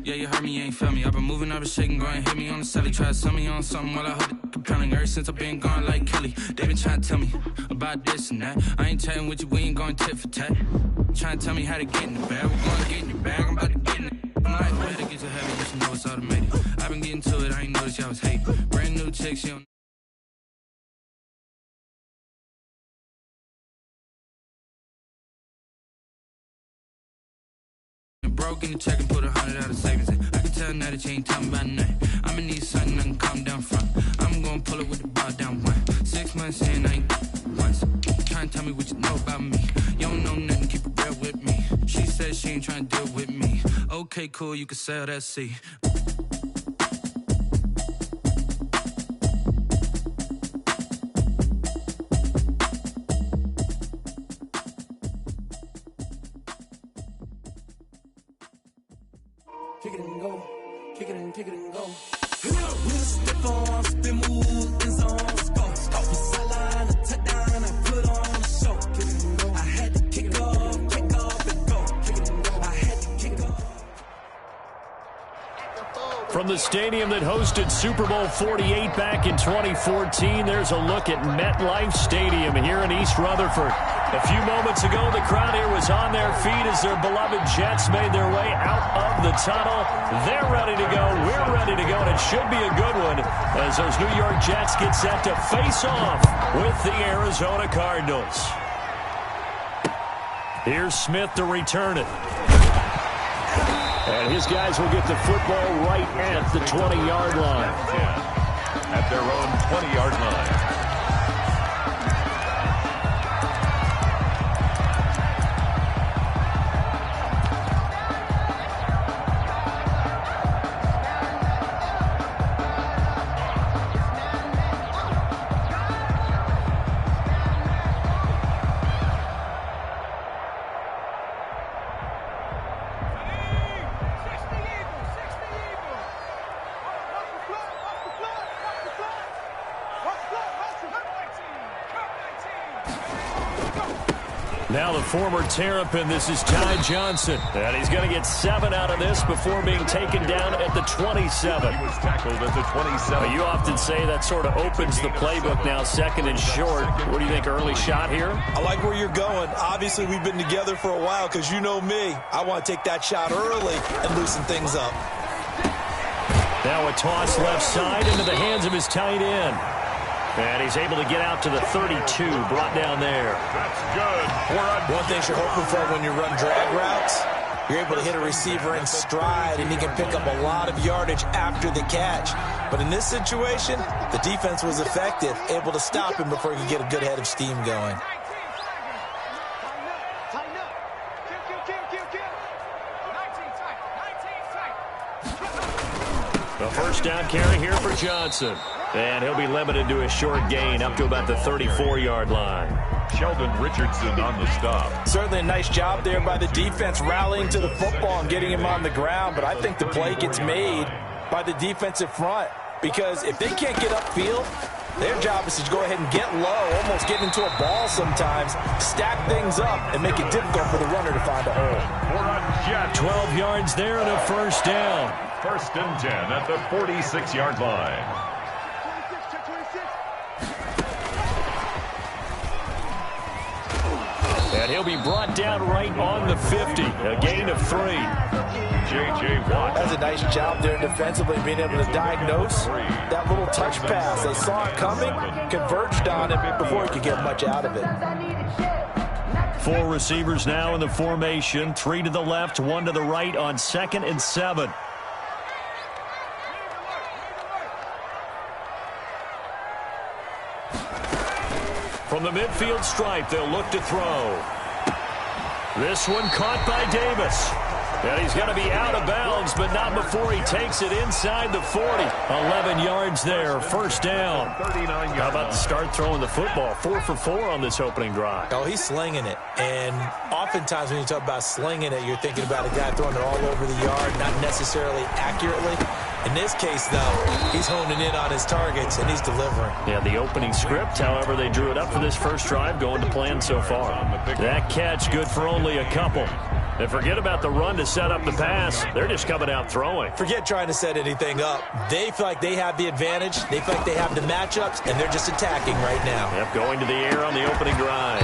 Yeah, you heard me, you ain't felt me. I've been moving, I've been shaking, go and hit me on the celly. Try to sell me on something while I hold it compelling. Ever since I've been gone like Kelly, they been trying to tell me about this and that. I ain't chatting with you, we ain't going tit for tat. Trying to tell me how to get in the bag. We're going to get in the bag, I'm about to get in it. I'm like, where to get to heaven, you should know it's automated. I've been getting to it, I ain't noticed y'all was hating. Brand new chick, she don't. Broke in the check and put 100 out of savings in. I can tell now that you ain't talking about nothing. I'ma need something I can calm down from. I'm gonna pull it with the bar down one. 6 months in, I ain't once. Trying to tell me what you know about me. You don't know nothing, keep it real with me. She said she ain't trying to deal with me. Okay, cool, you can sell that seat. Kick it and go, kick it and go. We'll step on, spin, move, and zone, go. Off the sideline, a touchdown, I put on a show. Kick it and go. I had to kick off and go. Kick it and go. I had to kick off. From the stadium that hosted Super Bowl 48 back in 2014, there's a look at MetLife Stadium here in East Rutherford. A few moments ago, the crowd here was on their feet as their beloved Jets made their way out of the tunnel. They're ready to go. We're ready to go, and it should be a good one as those New York Jets get set to face off with the Arizona Cardinals. Here's Smith to return it. And his guys will get the football right at the 20-yard line. At their own 20-yard line. Now the former Terrapin, this is Ty Johnson. And he's going to get 7 out of this before being taken down at the 27. He was tackled at the 27. You often say that sort of opens the playbook now, second and short. What do you think, early shot here? I like where you're going. Obviously, we've been together for a while because you know me. I want to take that shot early and loosen things up. Now a toss left side into the hands of his tight end. And he's able to get out to the 32, brought down there. That's good. One thing you're hoping for when you run drag routes, you're able to hit a receiver in stride, and he can pick up a lot of yardage after the catch. But in this situation, the defense was effective, able to stop him before he could get a good head of steam going. The first down carry here for Johnson. And he'll be limited to a short gain up to about the 34-yard line. Sheldon Richardson on the stop. Certainly a nice job there by the defense rallying to the football and getting him on the ground. But I think the play gets made by the defensive front. Because if they can't get upfield, their job is to go ahead and get low, almost get into a ball sometimes, stack things up, and make it difficult for the runner to find a hole. 12 yards there and a first down. First and 10 at the 46-yard line. And he'll be brought down right on the 50. A gain of 3. J.J. Watt. That's a nice job there defensively, being able to diagnose that little touch pass. They saw it coming, converged on it before he could get much out of it. 4 receivers now in the formation. 3 to the left, 1 to the right on 2nd and 7. From the midfield stripe, they'll look to throw. This one caught by Davis. And he's going to be out of bounds, but not before he takes it inside the 40. 11 yards there, first down. How about to start throwing the football? 4 for 4 on this opening drive. Oh, he's slinging it. And oftentimes when you talk about slinging it, you're thinking about a guy throwing it all over the yard, not necessarily accurately. In this case, though, he's honing in on his targets, and he's delivering. Yeah, the opening script, however, they drew it up for this first drive, going to plan so far. That catch good for only a couple. And forget about the run to set up the pass. They're just coming out throwing. Forget trying to set anything up. They feel like they have the advantage. They feel like they have the matchups, and they're just attacking right now. Yep, going to the air on the opening drive.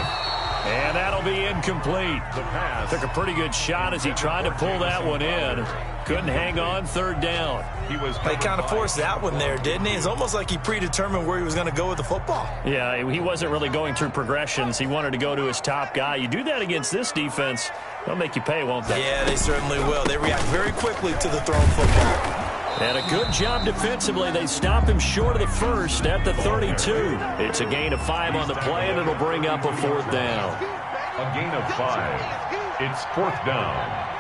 And that'll be incomplete. The pass. Took a pretty good shot as he tried to pull that one in. Couldn't hang on, third down. He kind of forced that one there, didn't he? It's almost like he predetermined where he was going to go with the football. Yeah, he wasn't really going through progressions. He wanted to go to his top guy. You do that against this defense, they'll make you pay, won't they? Yeah, they certainly will. They react very quickly to the thrown football. And a good job defensively. They stop him short of the first at the 32. It's a gain of 5 on the play, and it'll bring up a 4th down. A gain of 5. It's 4th down.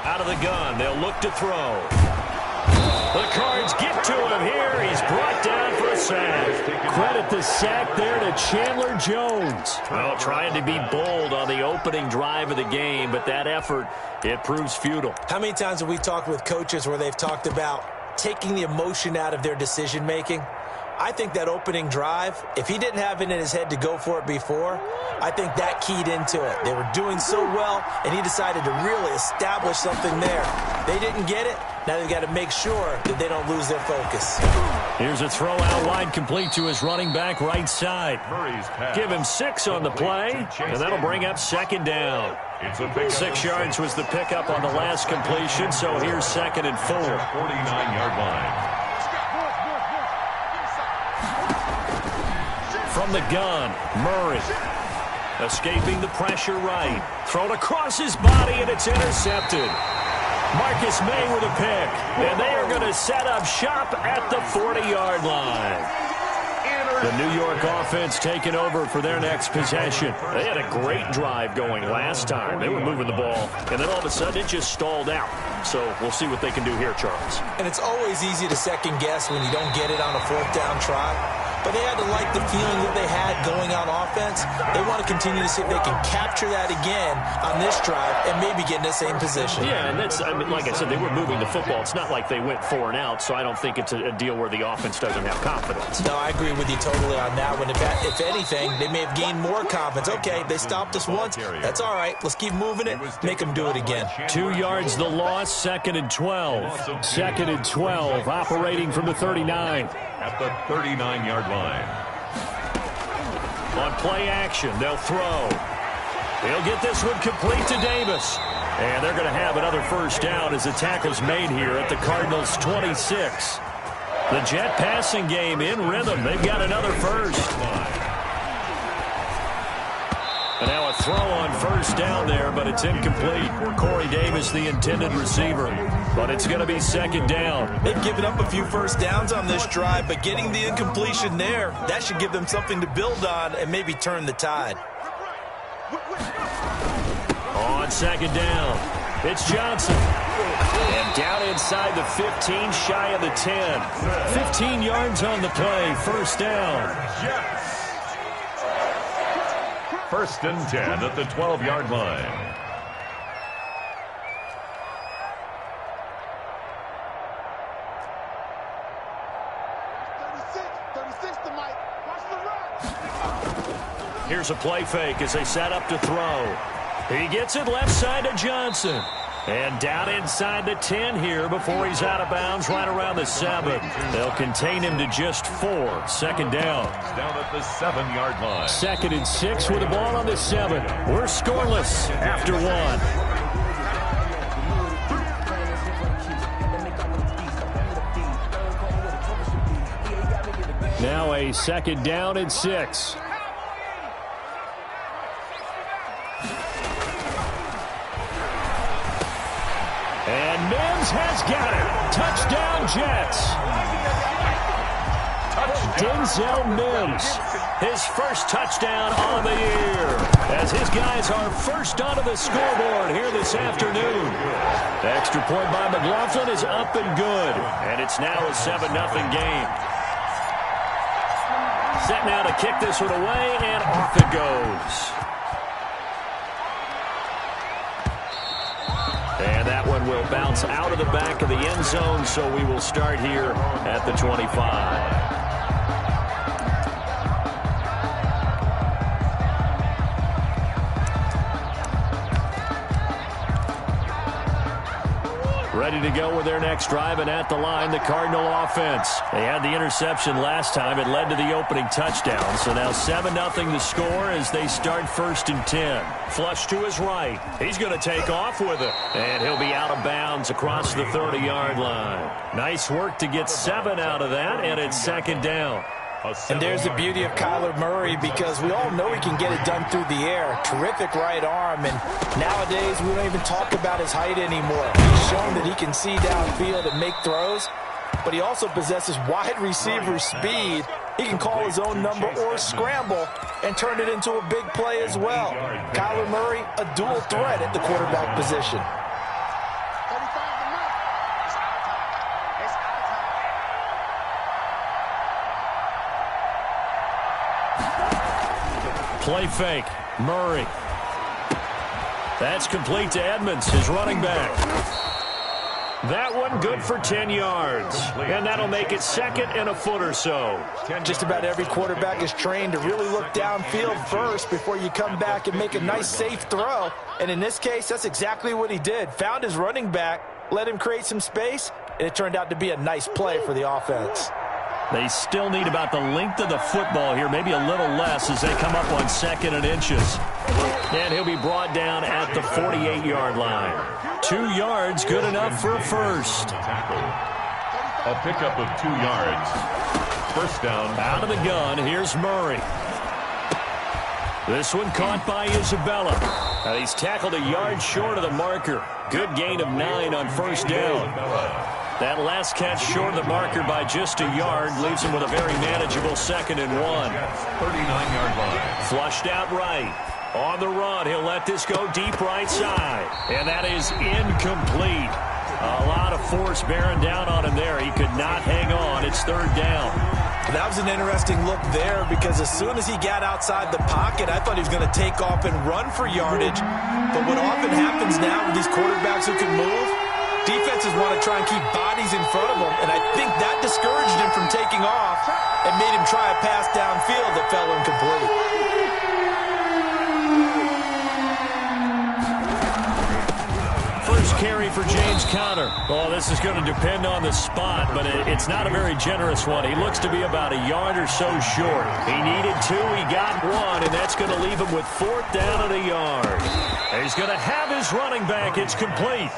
Out of the gun, they'll look to throw. The Cards get to him here. He's brought down for a sack. Credit the sack there to Chandler Jones. Well, trying to be bold on the opening drive of the game, but that effort, it proves futile. How many times have we talked with coaches where they've talked about taking the emotion out of their decision-making? I think that opening drive, if he didn't have it in his head to go for it before, I think that keyed into it. They were doing so well, and he decided to really establish something there. They didn't get it. Now they've got to make sure that they don't lose their focus. Here's a throw out wide, complete to his running back right side. Give him 6 on the play, and that'll bring up 2nd down. 6 yards was the pickup on the last completion, so here's 2nd and 4. 49-yard line. From the gun, Murray. Escaping the pressure right. Thrown across his body, and it's intercepted. Marcus May with a pick. And they are going to set up shop at the 40-yard line. The New York offense taking over for their next possession. They had a great drive going last time. They were moving the ball, and then all of a sudden it just stalled out. So we'll see what they can do here, Charles. And it's always easy to second guess when you don't get it on a 4th down try. But they had to like the feeling that they had going on offense. They want to continue to see if they can capture that again on this drive and maybe get in the same position. Yeah, and that's, I mean, like I said, they were moving the football. It's not like they went 4 and out, so I don't think it's a deal where the offense doesn't have confidence. No, I agree with you totally on that one. If anything, they may have gained more confidence. Okay, they stopped us once. That's all right. Let's keep moving it. Make them do it again. 2 yards the loss, 2nd and 12. 2nd and 12, operating from the 39. At the 39-yard line. On play action, they'll throw. They'll get this one complete to Davis. And they're going to have another 1st down as the tackle's made here at the Cardinals' 26. The Jet passing game in rhythm. They've got another 1st. And now a throw on 1st down there, but it's incomplete. Corey Davis, the intended receiver. But it's going to be 2nd down. They've given up a few 1st downs on this drive, but getting the incompletion there, that should give them something to build on and maybe turn the tide. On 2nd down, it's Johnson. And down inside the 15, shy of the 10. 15 yards on the play, 1st down. 1st and 10 at the 12-yard line. Here's a play fake as they set up to throw. He gets it left side to Johnson. And down inside the 10 here before he's out of bounds right around the 7. They'll contain him to just 4. 2nd down. Down at the 7-yard line. 2nd and 6 with the ball on the 7. We're scoreless after 1. Now a 2nd down and 6. And Mims has got it. Touchdown, Jets. Denzel Mims, his 1st touchdown on the year, as his guys are first onto the scoreboard here this afternoon. The extra point by McLaughlin is up and good, and it's now a 7-0 game. Set now to kick this one away, and off it goes. And that one will bounce out of the back of the end zone, so we will start here at the 25. Ready to go with their next drive, and at the line, the Cardinal offense. They had the interception last time. It led to the opening touchdown. So now 7-0 the score as they start 1st and 10. Flush to his right. He's going to take off with it. And he'll be out of bounds across the 30-yard line. Nice work to get 7 out of that, and it's 2nd down. And there's the beauty of Kyler Murray, because we all know he can get it done through the air. Terrific right arm, and nowadays we don't even talk about his height anymore. He's shown that he can see downfield and make throws, but he also possesses wide receiver speed. He can call his own number or scramble and turn it into a big play as well. Kyler Murray, a dual threat at the quarterback position. Play fake. Murray. That's complete to Edmonds, his running back. That one good for 10 yards. And that'll make it 2nd and a foot or so. Just about every quarterback is trained to really look downfield first before you come back and make a nice, safe throw. And in this case, that's exactly what he did. Found his running back, let him create some space, and it turned out to be a nice play for the offense. They still need about the length of the football here, maybe a little less as they come up on 2nd and inches. And he'll be brought down at the 48-yard line. 2 yards, good enough for a first. A pickup of 2 yards. 1st down. Out of the gun, here's Murray. This one caught by Isabella. And he's tackled a yard short of the marker. Good gain of 9 on 1st down. That last catch short of the marker by just a yard leaves him with a very manageable 2nd and 1. 39-yard line. Flushed out right. On the run, he'll let this go deep right side. And that is incomplete. A lot of force bearing down on him there. He could not hang on. It's 3rd down. That was an interesting look there, because as soon as he got outside the pocket, I thought he was going to take off and run for yardage. But what often happens now with these quarterbacks who can move, defenses want to try and keep bodies in front of them, and I think that discouraged him from taking off and made him try a pass downfield that fell incomplete. First carry for James Conner. Oh, this is going to depend on the spot, but it's not a very generous one. He looks to be about a yard or so short. He needed 2, he got 1, and that's going to leave him with 4th down and a yard. He's going to have his running back. It's complete.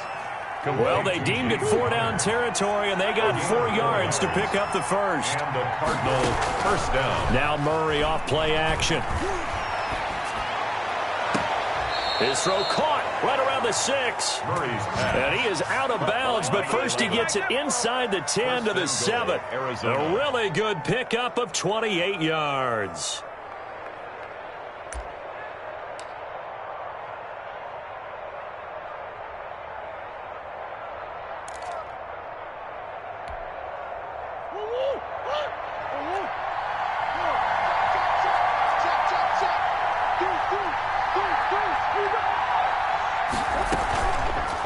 Well, they deemed it 4-down territory, and they got 4 yards to pick up the first. And the Cardinals 1st down. Now Murray off play action. His throw caught right around the 6. And he is out of bounds, but first he gets it inside the 10 to the 7. A really good pickup of 28 yards.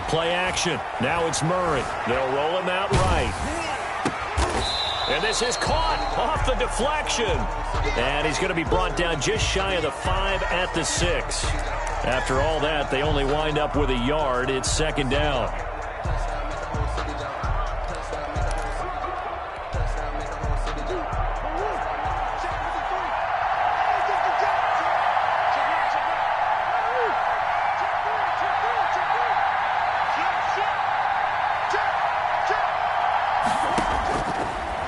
Play action. Now it's Murray. They'll roll him out right. And this is caught off the deflection. And he's going to be brought down just shy of the 5 at the 6. After all that, they only wind up with a yard. It's 2nd down.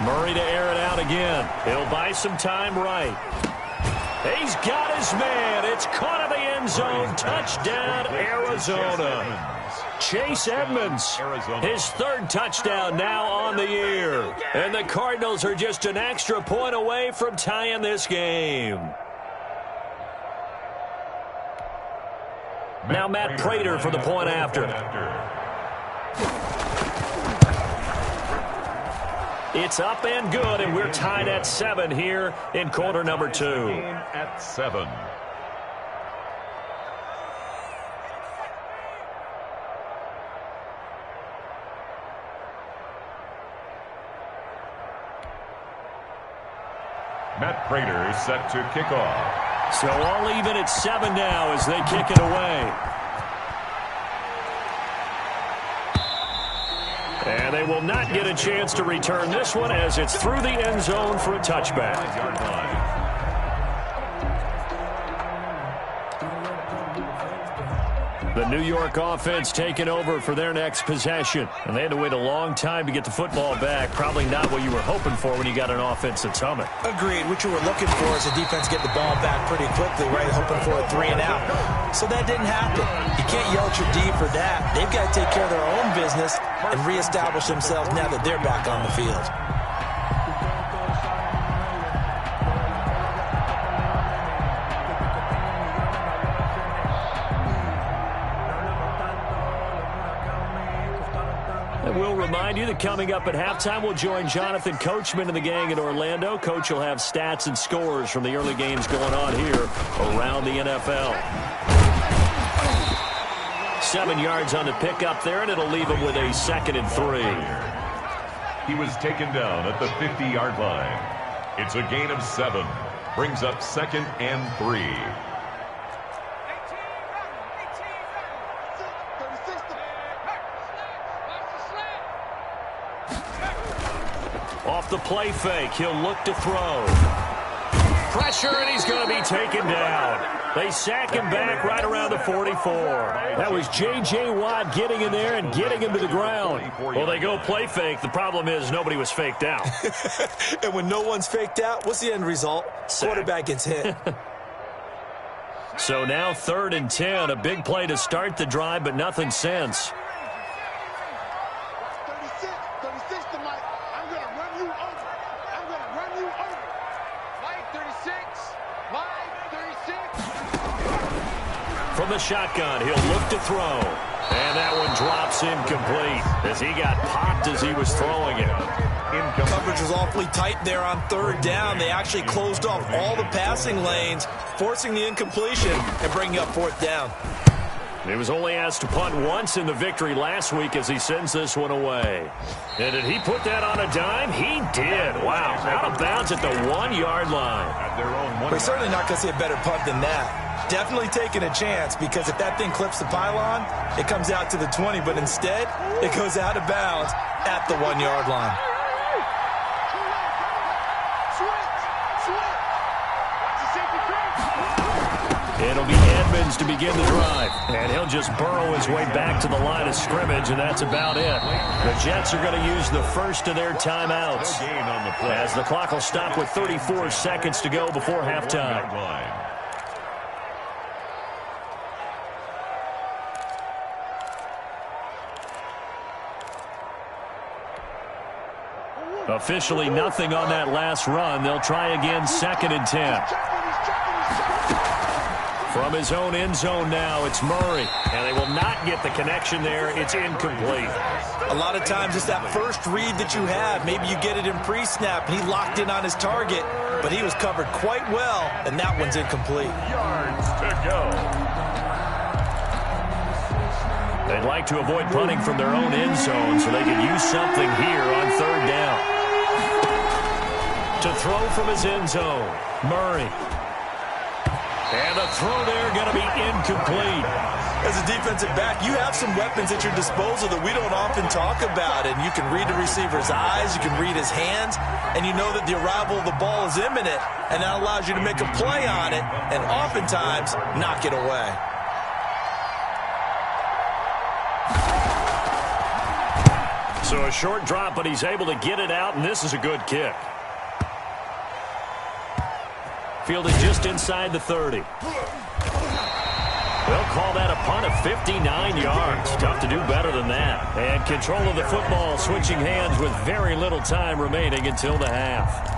Murray to air it out again. He'll buy some time right. He's got his man. It's caught in the end zone. Touchdown, Arizona. Chase Edmonds, his 3rd touchdown now on the year. And the Cardinals are just an extra point away from tying this game. Now Matt Prater for the point after. It's up and good, and we're tied at 7 here in quarter number 2. At 7. Matt Prater is set to kick off. So all even at 7 now as they kick it away. And they will not get a chance to return this one as it's through the end zone for a touchback. 5-yard line. The New York offense taking over for their next possession. And they had to wait a long time to get the football back. Probably not what you were hoping for when you got an offense that's humming. Agreed. What you were looking for is the defense get the ball back pretty quickly, right? Hoping for a 3 and out. So that didn't happen. You can't yell at your D for that. They've got to take care of their own business and reestablish themselves now that they're back on the field. We'll remind you that coming up at halftime, we'll join Jonathan Coachman and the gang in Orlando. Coach will have stats and scores from the early games going on here around the NFL. 7 yards on the pickup there, and it'll leave him with a 2nd and 3. He was taken down at the 50-yard line. It's a gain of 7. Brings up 2nd and 3. Off the play fake, he'll look to throw. Pressure, and he's going to be taken down. They sack him back right around the 44. That was J.J. Watt getting in there and getting him to the ground. Well, they go play fake. The problem is nobody was faked out. And when no one's faked out, what's the end result? Sack. Quarterback gets hit. So now 3rd and 10. A big play to start the drive, but nothing since. From the shotgun, he'll look to throw. And that one drops incomplete as he got popped as he was throwing it. Coverage was awfully tight there on 3rd down. They actually closed off all the passing lanes, forcing the incompletion and bringing up 4th down. He was only asked to punt once in the victory last week as he sends this one away. And did he put that on a dime? He did. Wow. Out of bounds at the 1-yard line. At their own 1 We're certainly not going to see a better punt than that. Definitely taking a chance, because if that thing clips the pylon, it comes out to the 20, but instead, it goes out of bounds at the 1-yard line. It'll be Edmonds to begin the drive. And he'll just burrow his way back to the line of scrimmage, and that's about it. The Jets are going to use the first of their timeouts as the clock will stop with 34 seconds to go before halftime. Officially nothing on that last run. They'll try again, 2nd and 10. From his own end zone now, it's Murray. And they will not get the connection there. It's incomplete. A lot of times it's that first read that you have. Maybe you get it in pre-snap, and he locked in on his target, but he was covered quite well, and that one's incomplete. yards to go. They'd like to avoid punting from their own end zone so they could use something here on 3rd down. To throw from his end zone, Murray. And the throw there going to be incomplete. As a defensive back, you have some weapons at your disposal that we don't often talk about. And you can read the receiver's eyes, you can read his hands, and you know that the arrival of the ball is imminent. And that allows you to make a play on it and oftentimes knock it away. So a short drop, but he's able to get it out, and this is a good kick. Fielded just inside the 30. They'll call that a punt of 59 yards. Tough to do better than that. And control of the football switching hands with very little time remaining until the half.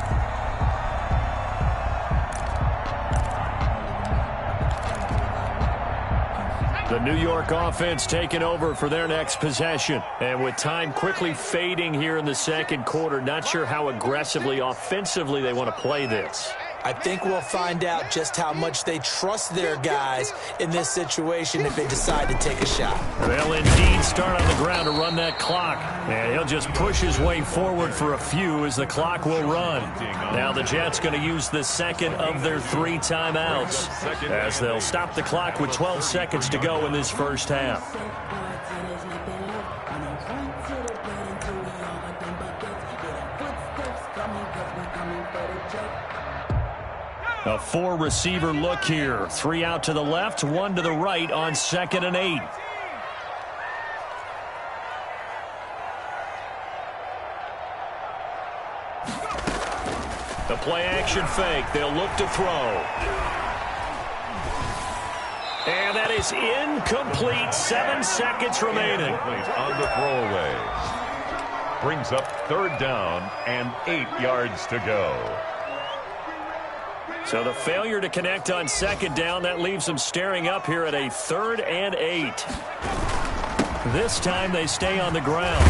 The New York offense taking over for their next possession. And with time quickly fading here in the second quarter, not sure how aggressively, offensively they want to play this. I think we'll find out just how much they trust their guys in this situation if they decide to take a shot. They'll indeed start on the ground to run that clock. And he'll just push his way forward for a few as the clock will run. Now the Jets going to use the second of their 3 timeouts as they'll stop the clock with 12 seconds to go in this first half. A 4-receiver look here. 3 out to the left, 1 to the right on 2nd and 8. The play-action fake. They'll look to throw. And that is incomplete. 7 seconds remaining. On the throwaway. Brings up 3rd down and 8 yards to go. So the failure to connect on 2nd down, that leaves them staring up here at a 3rd and 8. This time they stay on the ground.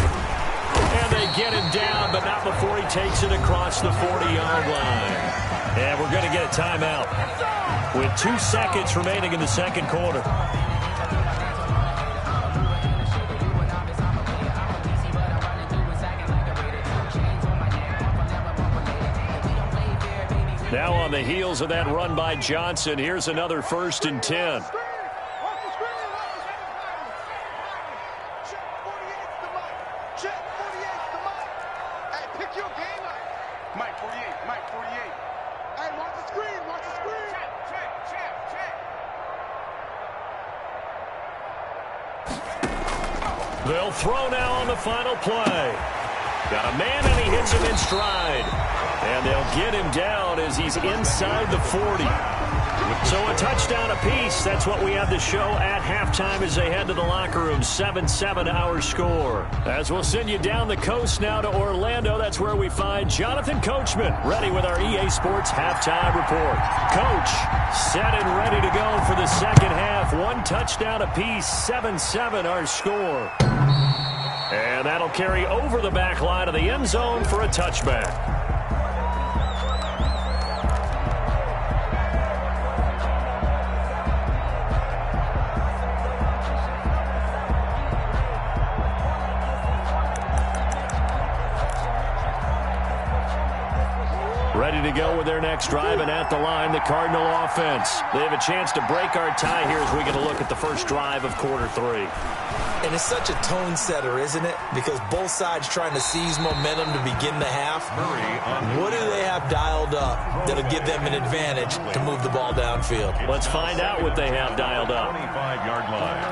And they get him down, but not before he takes it across the 40-yard line. And we're going to get a timeout with 2 seconds remaining in the second quarter. Now on the heels of that run by Johnson, here's another 1st and 10. They'll throw now on the final play. Got a man, and he hits him in stride. And they'll get him down as he's inside the 40. So a touchdown apiece. That's what we have to show at halftime as they head to the locker room. 7-7 our score. As we'll send you down the coast now to Orlando. That's where we find Jonathan Coachman ready with our EA Sports halftime report. Coach, set and ready to go for the second half. 1 touchdown apiece. 7-7 our score. And that'll carry over the back line of the end zone for a touchback. Ready to go with their next drive, and at the line, the Cardinal offense. They have a chance to break our tie here as we get a look at the first drive of quarter 3. And it's such a tone setter, isn't it? Because both sides trying to seize momentum to begin the half. What do they have dialed up that'll give them an advantage to move the ball downfield? Let's find out what they have dialed up. 25-yard line.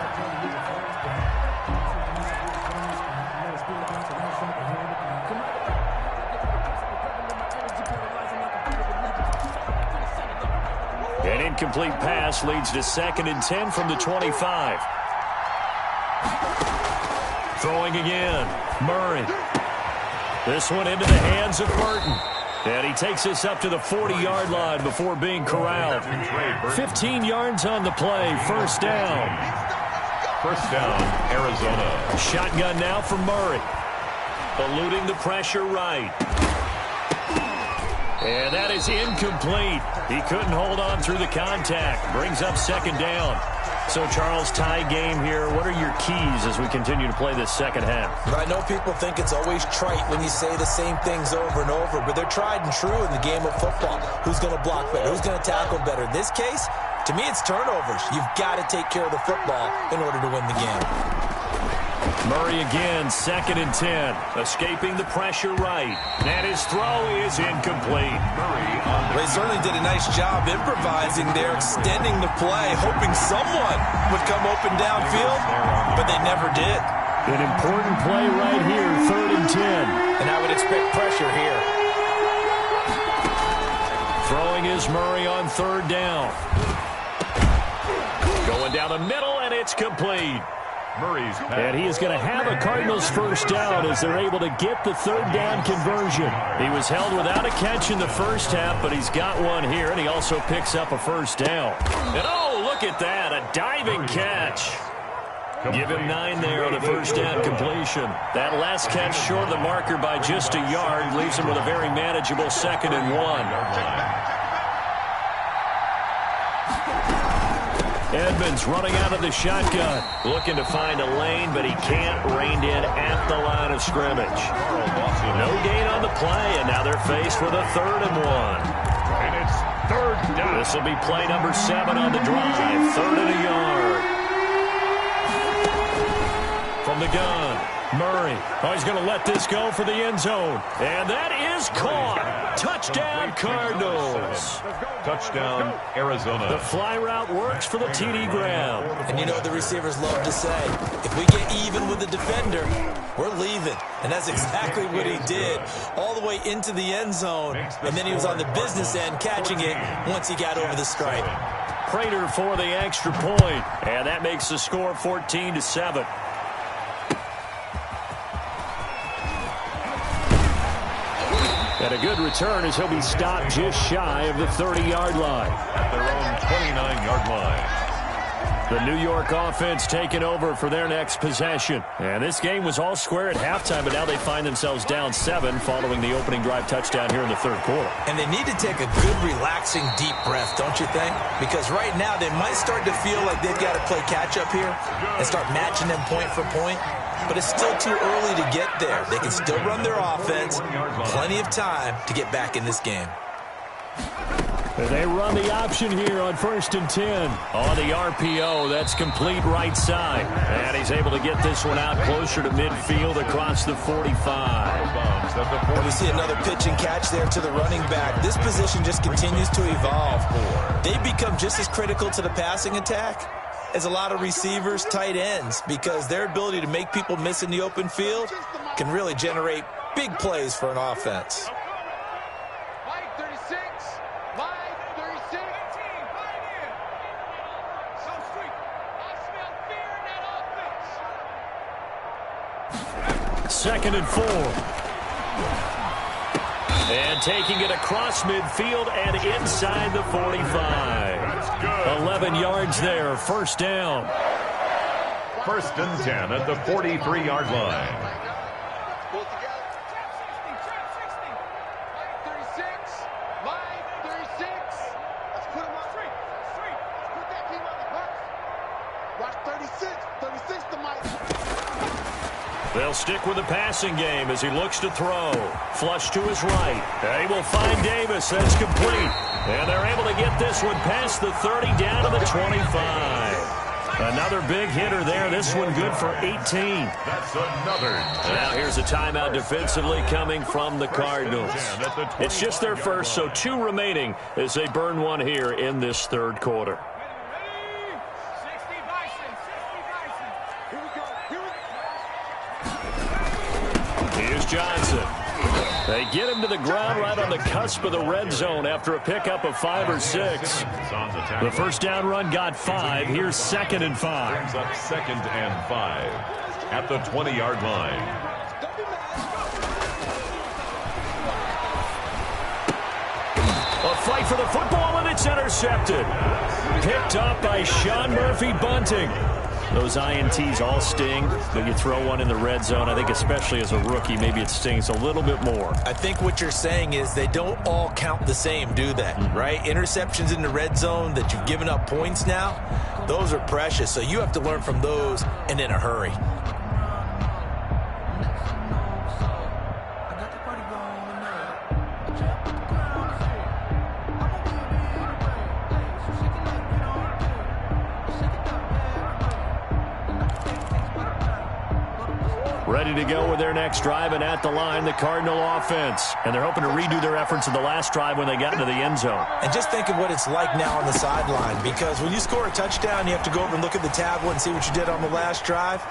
An incomplete pass leads to 2nd and 10 from the 25. Throwing again. Murray. This one into the hands of Burton. And he takes us up to the 40-yard line before being corralled. 15 yards on the play. 1st down. 1st down, Arizona. Shotgun now for Murray. Eluding the pressure right. And that is incomplete. He couldn't hold on through the contact. Brings up 2nd down. So, Charles, tie game here. What are your keys as we continue to play this second half? I know people think it's always trite when you say the same things over and over, but they're tried and true in the game of football. Who's going to block better? Who's going to tackle better? In this case, to me, it's turnovers. You've got to take care of the football in order to win the game. Murray again, 2nd and 10. Escaping the pressure right. And his throw is incomplete. They certainly did a nice job improvising there, extending the play, hoping someone would come open downfield, but they never did. An important play right here, 3rd and 10. And I would expect pressure here. Throwing is Murray on 3rd down. Going down the middle, and it's complete. And he is going to have a Cardinals 1st down as they're able to get the 3rd down conversion. He was held without a catch in the first half, but he's got one here, and he also picks up a 1st down. And oh, look at that, a diving catch. Give him 9 there on the 1st down completion. That last catch short of the marker by just a yard leaves him with a very manageable 2nd and 1. Edmonds running out of the shotgun. Looking to find a lane, but he can't. Reined in at the line of scrimmage. No gain on the play, and now they're faced with a 3rd and 1. And it's 3rd down. This will be play number 7 on the drive. 3rd and a yard. From the gun, Murray. Oh, he's going to let this go for the end zone. And that is caught. Touchdown, Cardinals. Touchdown, Arizona. The fly route works for the TD ground. And you know what the receivers love to say? If we get even with the defender, we're leaving. And that's exactly what he did. All the way into the end zone. And then he was on the business end catching it once he got over the stripe. Prater for the extra point. And that makes the score 14-7. And a good return as he'll be stopped just shy of the 30-yard line. At their own 29-yard line. The New York offense taking over for their next possession. And this game was all square at halftime, but now they find themselves down 7 following the opening drive touchdown here in the 3rd quarter. And they need to take a good, relaxing, deep breath, don't you think? Because right now they might start to feel like they've got to play catch-up here and start matching them point for point. But it's still too early to get there. They can still run their offense. Plenty of time to get back in this game. They run the option here on 1st and 10. On the RPO, that's complete right side. And he's able to get this one out closer to midfield across the 45. And we see another pitch and catch there to the running back. This position just continues to evolve. They become just as critical to the passing attack as a lot of receivers, tight ends, because their ability to make people miss in the open field can really generate big plays for an offense. Second and 4. And taking it across midfield and inside the 45. 11 yards there, 1st down. 1st and 10 at the 43-yard line. They'll stick with the passing game as he looks to throw. Flush to his right. They will find Davis. That's complete. And they're able to get this one past the 30 down to the 25. Another big hitter there. This one good for 18. That's another. Now here's a timeout defensively coming from the Cardinals. It's just their first, so 2 remaining as they burn one here in this 3rd quarter. Johnson. They get him to the ground right on the cusp of the red zone after a pickup of 5 or 6. The 1st down run got 5. Here's 2nd and 5. Brings up 2nd and 5 at the 20-yard line. A fight for the football, and it's intercepted. Picked up by Sean Murphy-Bunting. Those INTs all sting, but you throw one in the red zone, I think especially as a rookie, maybe it stings a little bit more. I think what you're saying is they don't all count the same, do they? Right? Interceptions in the red zone that you've given up points now, those are precious. So you have to learn from those and in a hurry. Ready to go with their next drive, and at the line, the Cardinal offense. And they're hoping to redo their efforts in the last drive when they got into the end zone. And just think of what it's like now on the sideline, because when you score a touchdown, you have to go over and look at the tablet and see what you did on the last drive.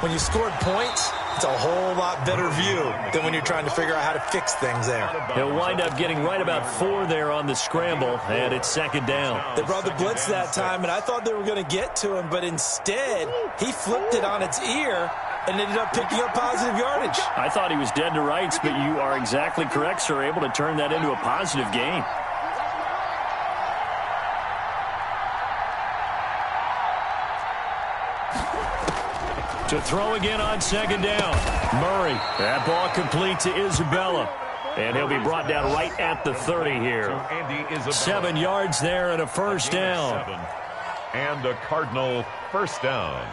When you scored points, it's a whole lot better view than when you're trying to figure out how to fix things there. He'll wind up getting right about 4 there on the scramble, and it's 2nd down. They brought the blitz that time, and I thought they were going to get to him, but instead, he flipped it on its ear and ended up picking up positive yardage. I thought he was dead to rights, but you are exactly correct, sir, able to turn that into a positive gain. To throw again on 2nd down. Murray. That ball complete to Isabella. And he'll be brought down right at the 30 here. 7 yards there and a first down. And a Cardinal first down.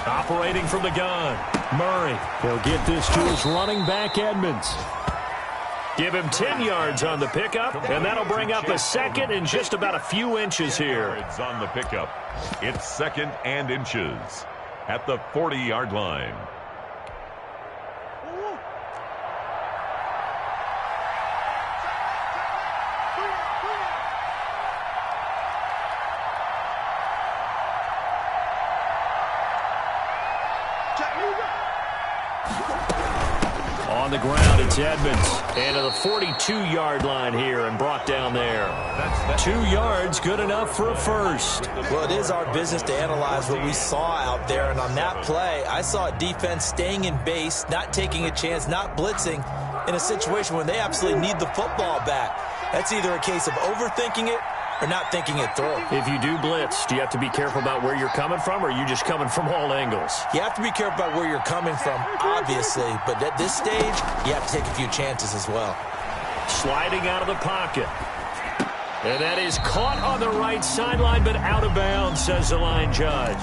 Operating from the gun, Murray. He'll get this to his running back, Edmonds. Give him 10 yards on the pickup, and that'll bring up a second and just about a few inches here. Yards on the pickup. It's second and inches at the 40-yard line. On the ground, it's Edmonds. And to the 42-yard line here and brought down there. 2 yards, good enough for a first. Well, it is our business to analyze what we saw out there. And on that play, I saw a defense staying in base, not taking a chance, not blitzing in a situation when they absolutely need the football back. That's either a case of overthinking it or not thinking it through. If you do blitz, do you have to be careful about where you're coming from, or are you just coming from all angles? You have to be careful about where you're coming from, obviously. But at this stage, you have to take a few chances as well. Sliding out of the pocket. And that is caught on the right sideline, but out of bounds, says the line judge.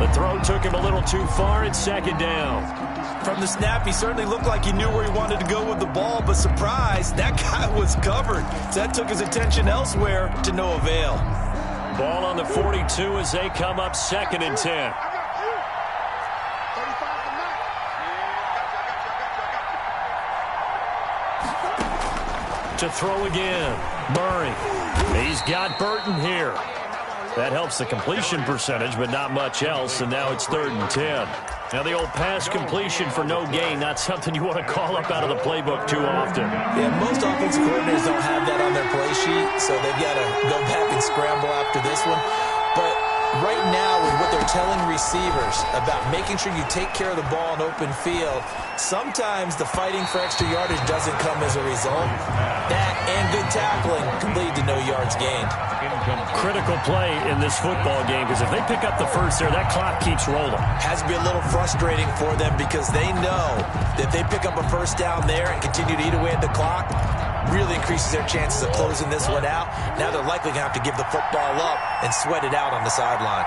The throw took him a little too far. It's second down. From the snap, he certainly looked like he knew where he wanted to go with the ball, but surprise, that guy was covered. So that took his attention elsewhere to no avail. Ball on the 42 as they come up second and 10. To throw again, Murray. He's got Burton here. That helps the completion percentage, but not much else, and now it's third and 10. Now the old pass completion for no gain, not something you want to call up out of the playbook too often. Yeah, most offensive coordinators don't have that on their play sheet, so they've got to go back and scramble after this one. But right now, with what they're telling receivers about making sure you take care of the ball in open field, sometimes the fighting for extra yardage doesn't come as a result. That and good tackling can lead to no yards gained. Critical play in this football game, because if they pick up the first there, that clock keeps rolling. Has to be a little frustrating for them because they know that if they pick up a first down there and continue to eat away at the clock, really increases their chances of closing this one out. Now they're likely going to have to give the football up and sweat it out on the sideline.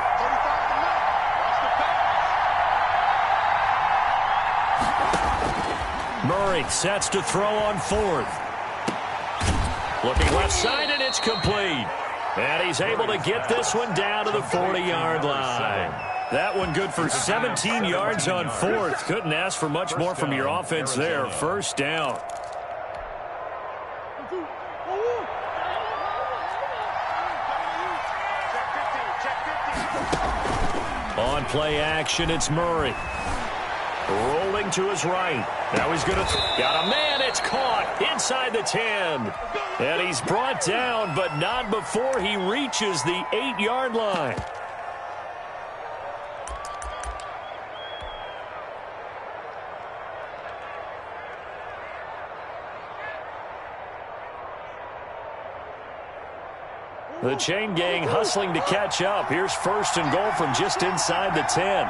Murray sets to throw on fourth. Looking left side, and it's complete. And he's able to get this one down to the 40-yard line. That one good for 17 yards on fourth. Couldn't ask for much more from your offense there. First down. On play action, it's Murray. Rolling to his right. Now he's going to got a man. It's caught inside the 10. And he's brought down, but not before he reaches the 8-yard line. The chain gang hustling to catch up. Here's first and goal from just inside the 10.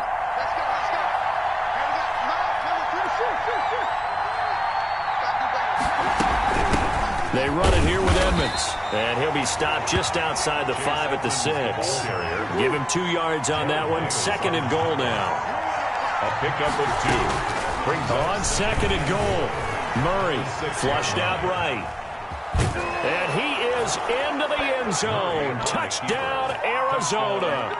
They run it here with Edmonds. And he'll be stopped just outside the 5 at the 6. Give him 2 yards on that one. Second and goal now. A pickup of 2. Brings on second and goal. Murray flushed out right. And he is into the end zone. Touchdown, Arizona.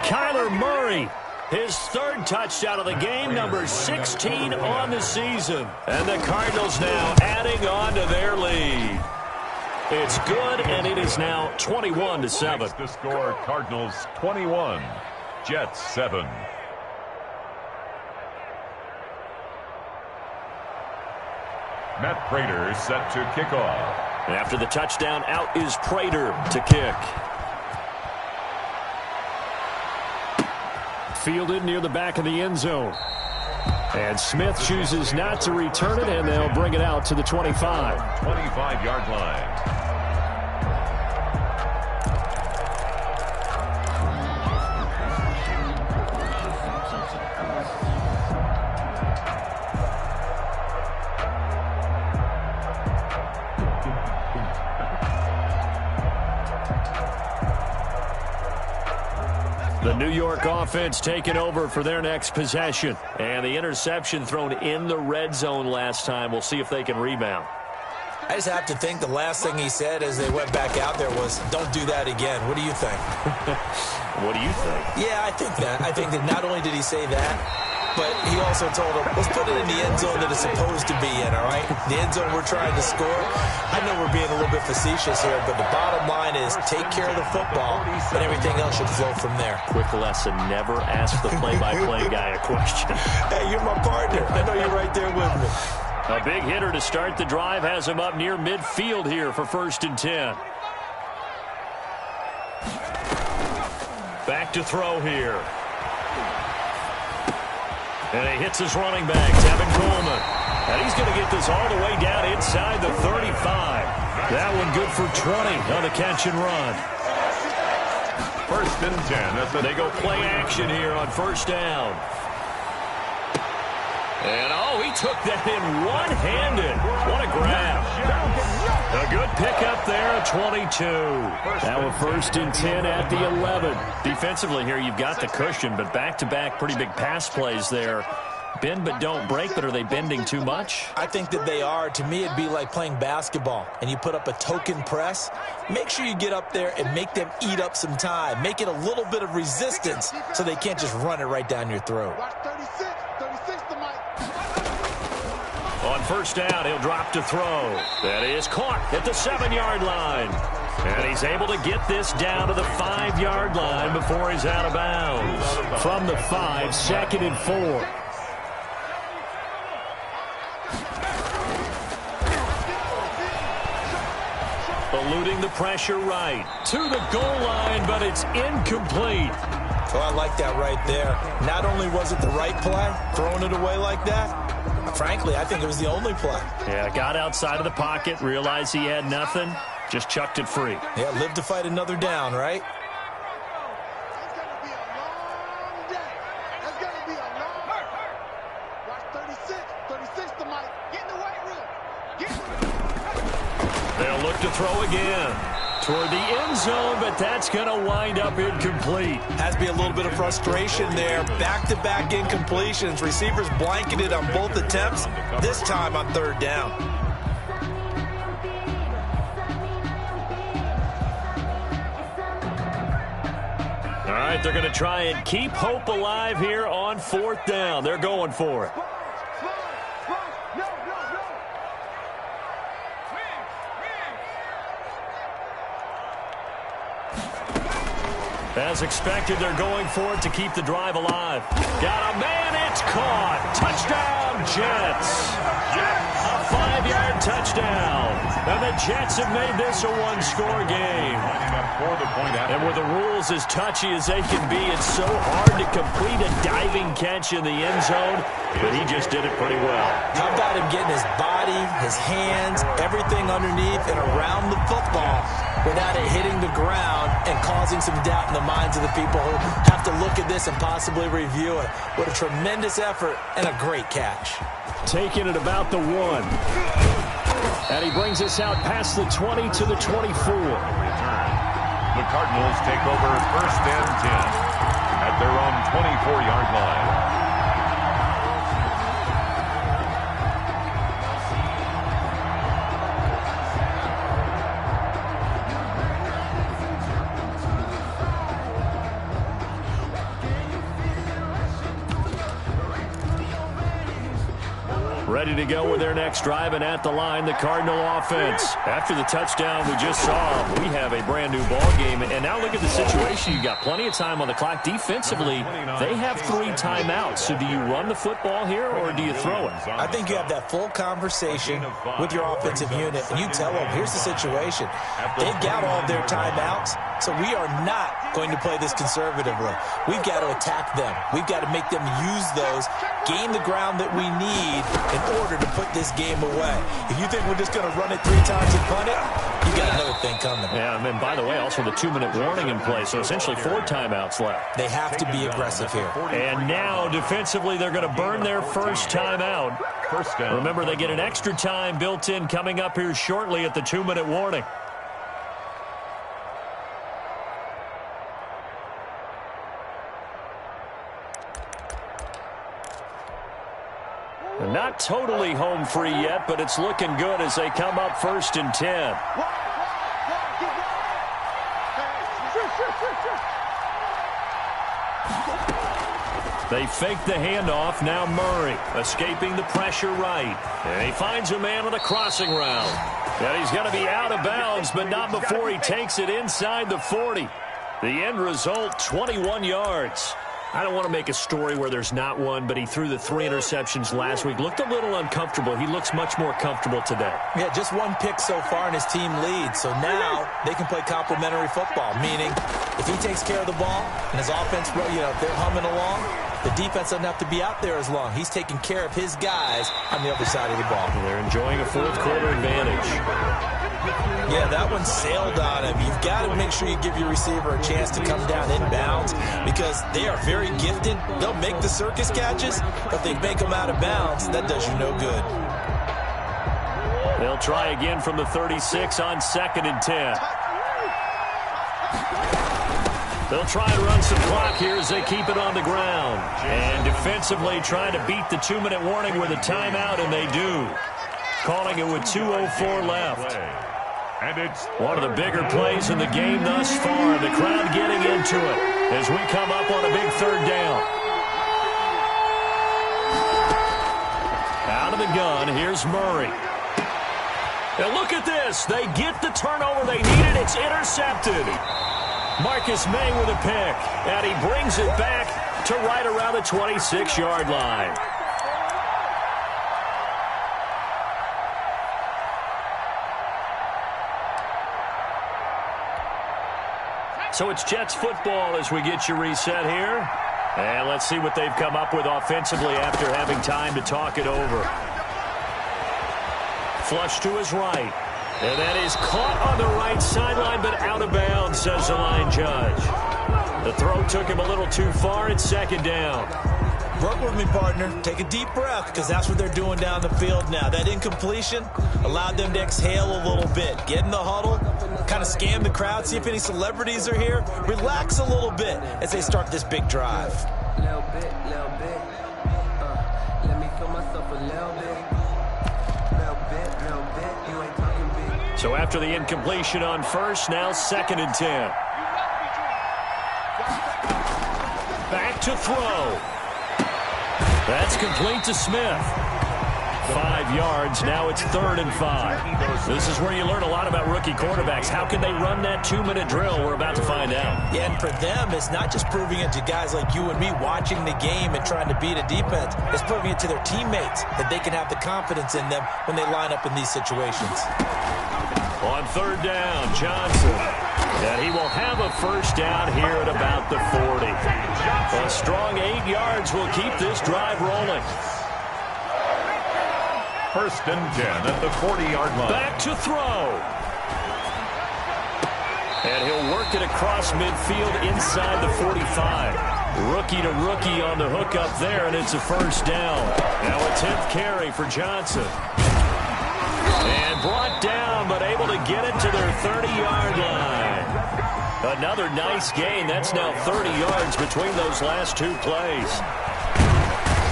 Kyler Murray, his third touchdown of the game, number 16 on the season. And the Cardinals now adding on to their lead. It's good, and it is now 21-7. The score, Cardinals 21, Jets 7. Matt Prater set to kick off. After the touchdown, out is Prater to kick. Fielded near the back of the end zone. And Smith chooses not to return it, and they'll bring it out to the 25. 25-yard line. The New York offense taking over for their next possession. And the interception thrown in the red zone last time. We'll see if they can rebound. I just have to think the last thing he said as they went back out there was, don't do that again. What do you think? What do you think? Yeah, I think that. I think that not only did he say that, but he also told him, let's put it in the end zone that it's supposed to be in, all right? The end zone we're trying to score. I know we're being a little bit facetious here, but the bottom line is take care of the football, and everything else should flow from there. Quick lesson, never ask the play-by-play guy a question. Hey, you're my partner. I know you're right there with me. A big hitter to start the drive has him up near midfield here for 1st and 10. Back to throw here. And he hits his running back, Tevin Coleman. And he's going to get this all the way down inside the 35. That one good for 20 on the catch and run. 1st and 10. They go play action here on 1st down. And, he took that in one-handed. What a grab. A good pickup there, 22. Now a 1st and 10 at the 11. Defensively here, you've got the cushion, but back-to-back pretty big pass plays there. Bend but don't break, but are they bending too much? I think that they are. To me, it'd be like playing basketball, and you put up a token press. Make sure you get up there and make them eat up some time. Make it a little bit of resistance so they can't just run it right down your throat. On 1st down, he'll drop to throw. That is caught at the 7-yard line. And he's able to get this down to the 5-yard line before he's out of bounds. From the 5, 2nd and 4. Eluding the pressure right. To the goal line, but it's incomplete. Oh, I like that right there. Not only was it the right play, throwing it away like that, frankly, I think it was the only play. Yeah, got outside of the pocket, realized he had nothing, just chucked it free. Yeah, live to fight another down, right? They'll look to throw again. Toward the end zone, but that's going to wind up incomplete. Has to be a little bit of frustration there. Back-to-back incompletions. Receivers blanketed on both attempts, this time on 3rd down. All right, they're going to try and keep hope alive here on 4th down. They're going for it. As expected, they're going for it to keep the drive alive. Got a man, it's caught. Touchdown, Jets. A 5-yard touchdown. And the Jets have made this a one-score game. And with the rules as touchy as they can be, it's so hard to complete a diving catch in the end zone, but he just did it pretty well. How about him getting his body, his hands, everything underneath and around the football without it hitting the ground and causing some doubt in the minds of the people who have to look at this and possibly review it. What a tremendous effort and a great catch. Taking it about the 1. And he brings us out past the 20 to the 24. The Cardinals take over 1st and 10 at their own 24-yard line. Ready to go with their next drive, and at the line, the Cardinal offense. After the touchdown we just saw, we have a brand-new ball game. And now look at the situation. You got plenty of time on the clock. Defensively, they have 3 timeouts. So do you run the football here, or do you throw it? I think you have that full conversation with your offensive unit, and you tell them, here's the situation. They've got all of their timeouts, so we are not going to play this conservatively. We've got to attack them. We've got to make them use those, gain the ground that we need in order to put this game away. If you think we're just going to run it 3 times and punt it, you got another thing coming. Yeah, and by the way, also the 2-minute warning in place, so essentially 4 timeouts left. They have to be aggressive here. And now, defensively, they're going to burn their first timeout. Remember, they get an extra time built in coming up here shortly at the 2-minute warning. Not totally home free yet, but it's looking good as they come up 1st and 10. They fake the handoff. Now Murray escaping the pressure right. And he finds a man on a crossing route. And he's going to be out of bounds, but not before he takes it inside the 40. The end result, 21 yards. I don't want to make a story where there's not one, but he threw the 3 interceptions last week. Looked a little uncomfortable. He looks much more comfortable today. Yeah, just 1 pick so far and his team leads. So now they can play complementary football, meaning if he takes care of the ball and his offense, if they're humming along, the defense doesn't have to be out there as long. He's taking care of his guys on the other side of the ball. And they're enjoying a 4th quarter advantage. Yeah, that one sailed on him. You've got to make sure you give your receiver a chance to come down inbounds because they are very gifted. They'll make the circus catches, but if they make them out of bounds, that does you no good. They'll try again from the 36 on 2nd and 10. They'll try and run some clock here as they keep it on the ground. And defensively trying to beat the 2-minute warning with a timeout, and they do. Calling it with 2:04 left. And it's one of the bigger plays in the game thus far. The crowd getting into it as we come up on a big 3rd down. Out of the gun, here's Murray. And look at this. They get the turnover they needed. It's intercepted. Marcus May with a pick, and he brings it back to right around the 26-yard line. So it's Jets football as we get you reset here. And let's see what they've come up with offensively after having time to talk it over. Flush to his right. And that is caught on the right sideline, but out of bounds, says the line judge. The throw took him a little too far. It's 2nd down. Work with me, partner. Take a deep breath, because that's what they're doing down the field now. That incompletion allowed them to exhale a little bit. Get in the huddle, kind of scan the crowd, see if any celebrities are here. Relax a little bit as they start this big drive. Little bit. Let me feel myself a little bit. You ain't talking big. So after the incompletion on 1st, now 2nd and 10. Back to throw. That's complete to Smith. 5 yards. Now it's 3rd and 5. This is where you learn a lot about rookie quarterbacks. How can they run that 2-minute drill? We're about to find out. Yeah, and for them, it's not just proving it to guys like you and me watching the game and trying to beat a defense. It's proving it to their teammates that they can have the confidence in them when they line up in these situations. On 3rd down, Johnson. And he will have a 1st down here at about the 40. A strong 8 yards will keep this drive rolling. 1st and 10 at the 40-yard line. Back to throw. And he'll work it across midfield inside the 45. Rookie to rookie on the hook up there, and it's a 1st down. Now a 10th carry for Johnson. And brought down, but able to get it to their 30-yard line. Another nice gain. That's now 30 yards between those last 2 plays.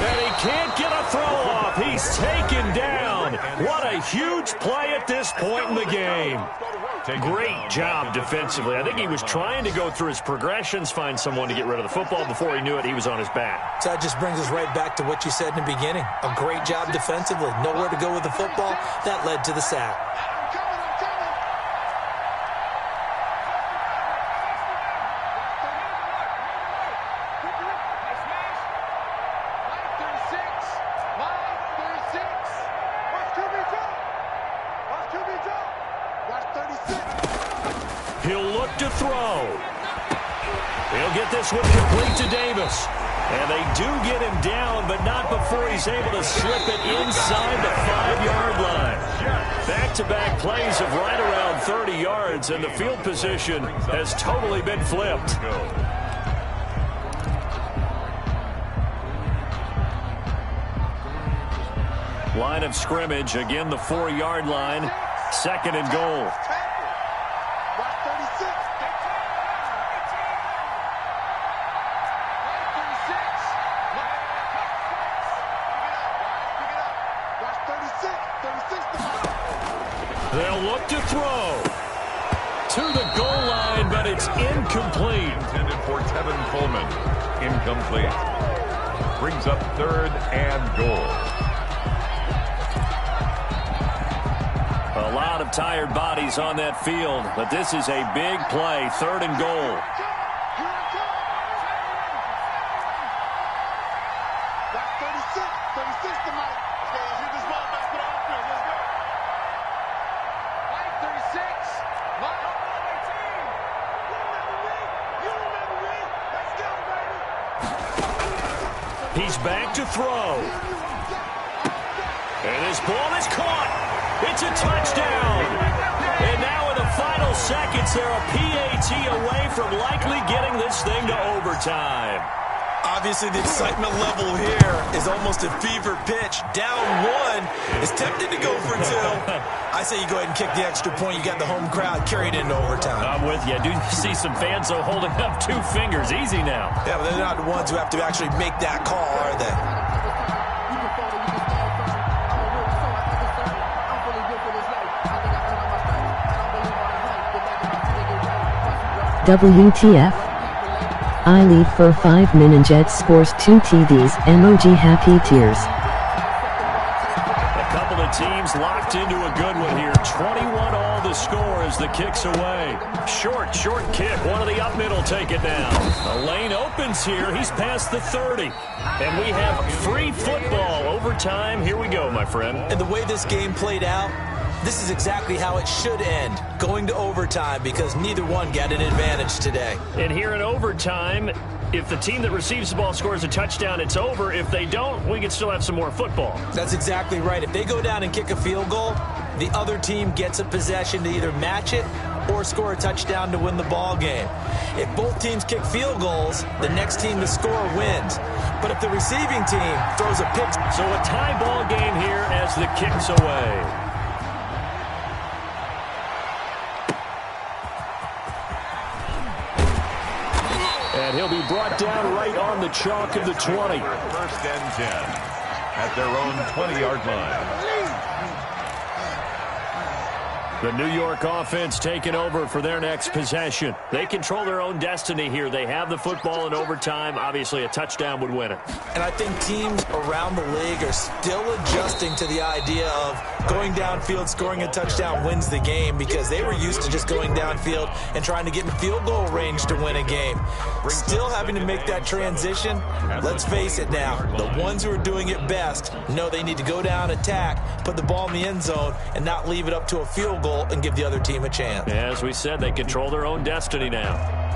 And he can't get a throw off. He's taken down. What a huge play at this point in the game. Great job defensively. I think he was trying to go through his progressions, find someone to get rid of the football. Before he knew it, he was on his back. So that just brings us right back to what you said in the beginning. A great job defensively. Nowhere to go with the football. That led to the sack. He'll look to throw. He'll get this one complete to Davis. And they do get him down, but not before he's able to slip it inside the 5-yard line. Back-to-back plays of right around 30 yards, and the field position has totally been flipped. Line of scrimmage, again the 4-yard line, 2nd and goal. They'll look to throw to the goal line, but it's incomplete. Intended for Tevin Coleman. Incomplete. Brings up 3rd and goal. A lot of tired bodies on that field, but this is a big play, 3rd and goal. He's back to throw. And his ball is caught. It's a touchdown. And now in the final seconds, they're a PAT away from likely getting this thing to overtime. Obviously, the excitement level here is almost a fever pitch. Down 1 is tempted to go for 2. I say you go ahead and kick the extra point. You got the home crowd carried into overtime. I'm with you. I do see some fans, though, holding up 2 fingers. Easy now. Yeah, but they're not the ones who have to actually make that call, are they? WTF? I lead for 5 min. Jets scores 2 TDs. Emoji happy tears. A couple of teams locked into a good one here. 21 all the score as the kick's away. Short kick. One of the up middle take it down. The lane opens here. He's past the 30. And we have free football. Overtime. Here we go, my friend. And the way this game played out, this is exactly how it should end, going to overtime, because neither one got an advantage today. And here in overtime, if the team that receives the ball scores a touchdown, it's over. If they don't, we can still have some more football. That's exactly right. If they go down and kick a field goal, the other team gets a possession to either match it or score a touchdown to win the ball game. If both teams kick field goals, the next team to score wins. But if the receiving team throws a pick... So a tie ball game here as the kick's away. And he'll be brought down right on the chalk of the 20. 1st and 10 at their own 20-yard line. The New York offense taking over for their next possession. They control their own destiny here. They have the football in overtime. Obviously, a touchdown would win it. And I think teams around the league are still adjusting to the idea of going downfield, scoring a touchdown wins the game, because they were used to just going downfield and trying to get in field goal range to win a game. Still having to make that transition. Let's face it now, the ones who are doing it best know they need to go down, attack, put the ball in the end zone, and not leave it up to a field goal and give the other team a chance. As we said, they control their own destiny now.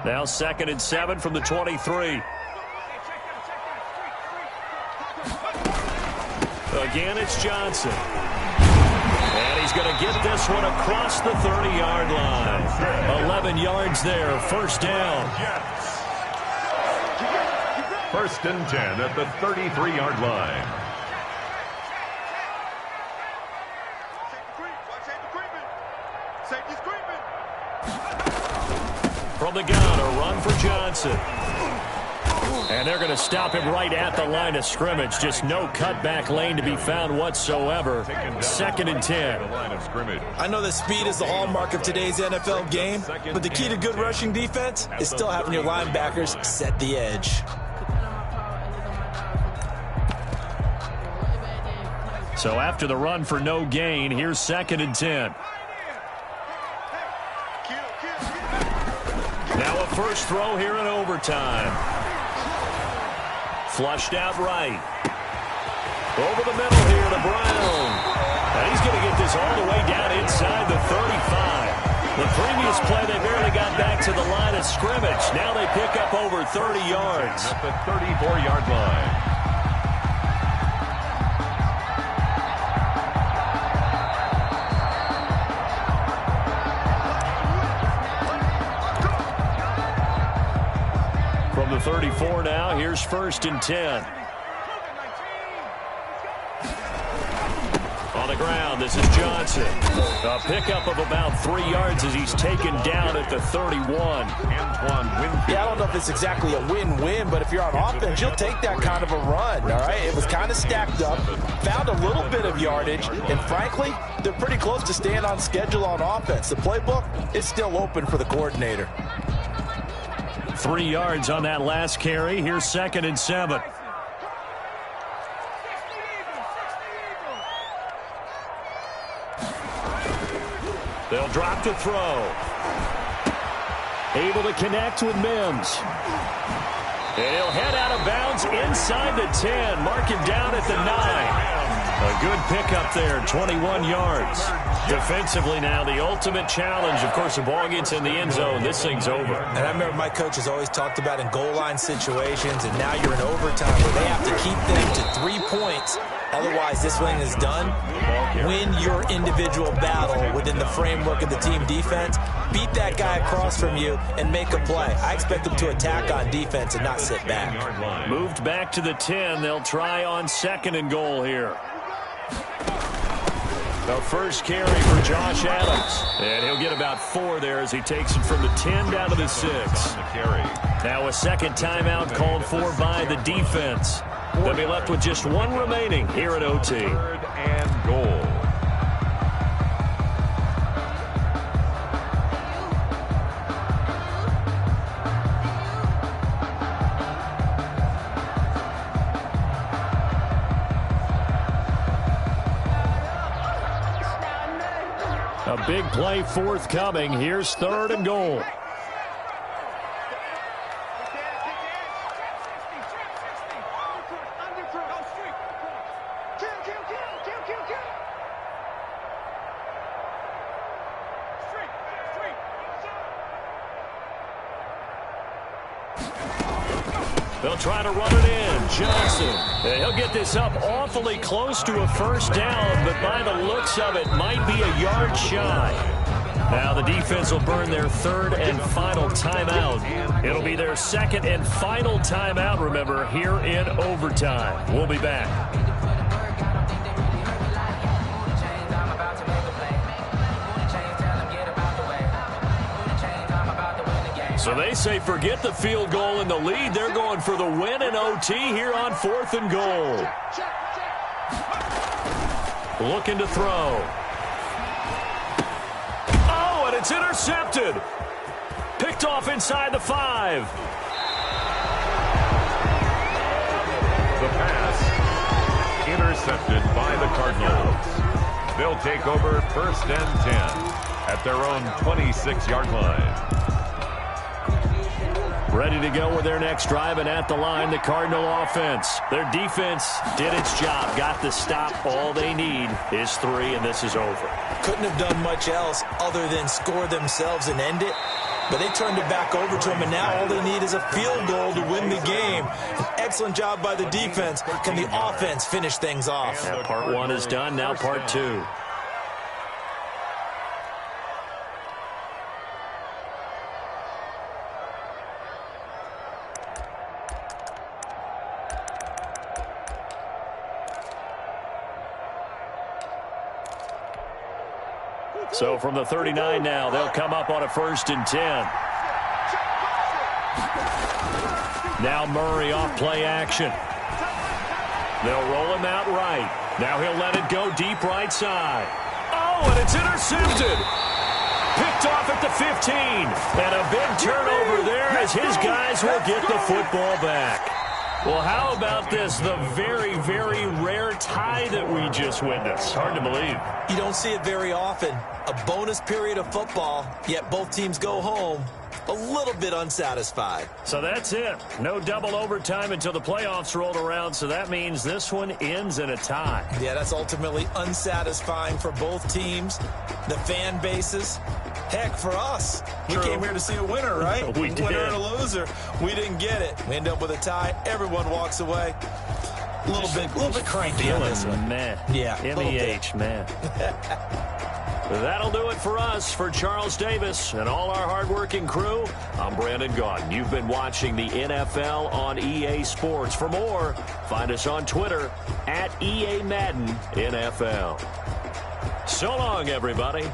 Now 2nd and 7 from the 23. Again, it's Johnson. And he's going to get this one across the 30-yard line. 11 yards there, first down. First and 10 at the 33-yard line. From the gun, a run for Johnson. And they're going to stop him right at the line of scrimmage. Just no cutback lane to be found whatsoever. 2nd and 10. I know that speed is the hallmark of today's NFL game, but the key to good rushing defense is still having your linebackers set the edge. So after the run for no gain, here's 2nd and 10. Now a first throw here in overtime. Flushed out right. Over the middle here to Brown. And he's going to get this all the way down inside the 35. The previous play, they barely got back to the line of scrimmage. Now they pick up over 30 yards. At the 34-yard line. From the 34 now, here's 1st and 10. On the ground, this is Johnson. A pickup of about 3 yards as he's taken down at the 31. Yeah, I don't know if it's exactly a win-win, but if you're on offense, you'll take that kind of a run, all right? It was kind of stacked up, found a little bit of yardage, and frankly, they're pretty close to staying on schedule on offense. The playbook is still open for the coordinator. 3 yards on that last carry. Here's 2nd and 7. They'll drop to throw. Able to connect with Mims. And he'll head out of bounds inside the 10. Mark him down at the 9. A good pickup there, 21 yards. Defensively now, the ultimate challenge. Of course, the ball gets in the end zone. This thing's over. And I remember my coaches always talked about in goal line situations, and now you're in overtime where they have to keep them to 3 points. Otherwise, this thing is done. Win your individual battle within the framework of the team defense. Beat that guy across from you and make a play. I expect them to attack on defense and not sit back. Moved back to the 10. They'll try on 2nd and goal here. The first carry for Josh Adams. And he'll get about 4 there as he takes it from the 10 down to the 6. Now a second timeout called for by the defense. They'll be left with just 1 remaining here at OT. 3rd and goal. A big play forthcoming. Here's 3rd and goal. They'll try to run it in. Johnson. And he'll get this up awfully close to a first down, but by the looks of it, might be a yard shy. Now the defense will burn their 3rd and final timeout. It'll be their 2nd and final timeout, remember, here in overtime. We'll be back. So they say forget the field goal and the lead. They're going for the win in OT here on 4th and goal. Looking to throw. Oh, and it's intercepted. Picked off inside the 5. The pass intercepted by the Cardinals. They'll take over 1st and 10 at their own 26-yard line. Ready to go with their next drive, and at the line, the Cardinal offense. Their defense did its job, got the stop. All they need is 3, and this is over. Couldn't have done much else other than score themselves and end it. But they turned it back over to them, and now all they need is a field goal to win the game. An excellent job by the defense. Can the offense finish things off? Yeah, part 1 is done, now part 2. So from the 39 now, they'll come up on a 1st and 10. Now Murray off play action. They'll roll him out right. Now he'll let it go deep right side. Oh, and it's intercepted. Picked off at the 15. And a big turnover there as his guys will get the football back. Well, how about this? The very, very rare tie that we just witnessed. Hard to believe. You don't see it very often. A bonus period of football, yet both teams go home a little bit unsatisfied. So that's it. No double overtime until the playoffs rolled around, so that means this one ends in a tie. Yeah, that's ultimately unsatisfying for both teams, the fan bases. Heck, for us, we came here to see a winner, right? We did. Winner and a loser. We didn't get it. We end up with a tie. Everyone walks away. A little bit cranky on this one. Man. Yeah, MEH, man. That'll do it for us. For Charles Davis and all our hardworking crew, I'm Brandon Gaudin. You've been watching the NFL on EA Sports. For more, find us on Twitter @EA Madden NFL. So long, everybody.